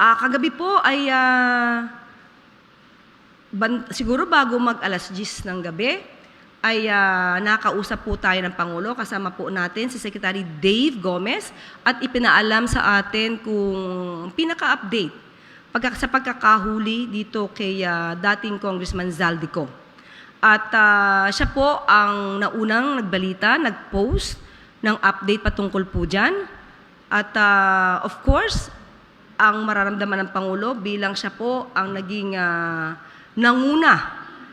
kagabi po ay siguro bago mag-alas 10 ng gabi ay nakausap po tayo ng Pangulo. Kasama po natin si Secretary Dave Gomez at ipinaalam sa atin kung pinaka-update sa pagkakahuli dito kay dating Congressman Zaldico. At siya po ang naunang nagbalita, nag-post ng update patungkol po dyan. At of course, ang mararamdaman ng Pangulo bilang siya po ang naging nanguna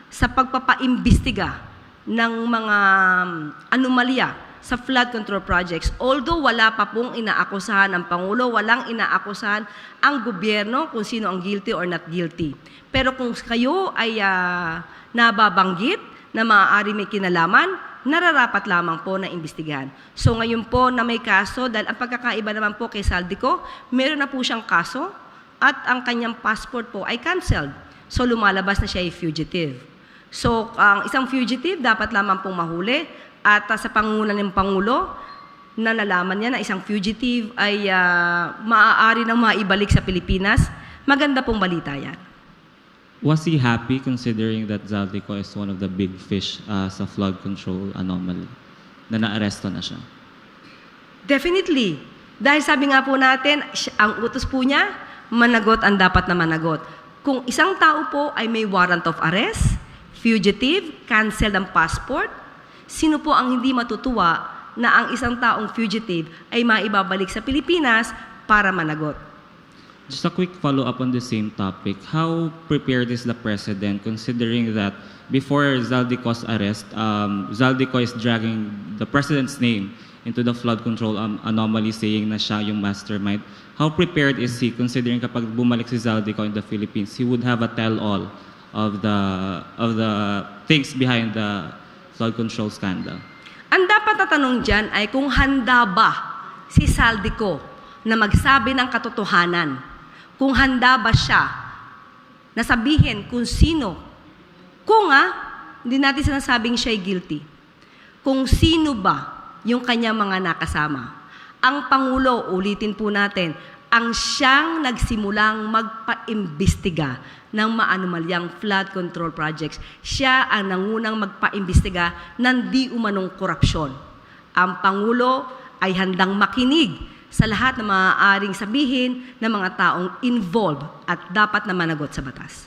sa pagpapaimbestiga ng mga anomalya sa flood control projects. Although wala pa pong inaakusahan ng Pangulo, walang inaakusahan ang gobyerno kung sino ang guilty or not guilty. Pero kung kayo ay nababanggit na maaari may kinalaman, nararapat lamang po na imbestigahan. So ngayon po na may kaso, dahil ang pagkakaiba naman po kay Zaldico, meron na po siyang kaso at ang kanyang passport po ay canceled. So lumalabas na siya ay fugitive. So ang isang fugitive dapat lamang pong mahuli at sa pangunan ng Pangulo na nalaman niya na isang fugitive ay maaari nang maibalik sa Pilipinas, maganda pong balita yan. Was he happy considering that Zaldico is one of the big fish sa flood control anomaly na naaresto na siya? Definitely. Dahil sabi nga po natin, ang utos po niya, managot ang dapat na managot. Kung isang tao po ay may warrant of arrest, fugitive, cancel ang passport, sino po ang hindi matutuwa na ang isang taong fugitive ay maibabalik sa Pilipinas para managot? Just a quick follow-up on the same topic. How prepared is the President considering that before Zaldico's arrest, Zaldico is dragging the President's name into the flood control anomaly saying na siya yung mastermind. How prepared is he considering kapag bumalik si Zaldico in the Philippines, he would have a tell-all of the things behind the flood control scandal? Ang dapat na tanong dyan ay kung handa ba si Zaldico na magsabi ng katotohanan. Kung handa ba siya na sabihin kung sino, kung hindi natin sinasabing siya'y guilty, kung sino ba yung kanyang mga nakasama. Ang Pangulo, ulitin po natin, ang siyang nagsimulang magpa-imbestiga ng maanomalyang flood control projects. Siya ang nangunang magpa-imbestiga ng di umanong korupsyon. Ang Pangulo ay handang makinig sa lahat na maaaring sabihin ng mga taong involved at dapat na managot sa batas.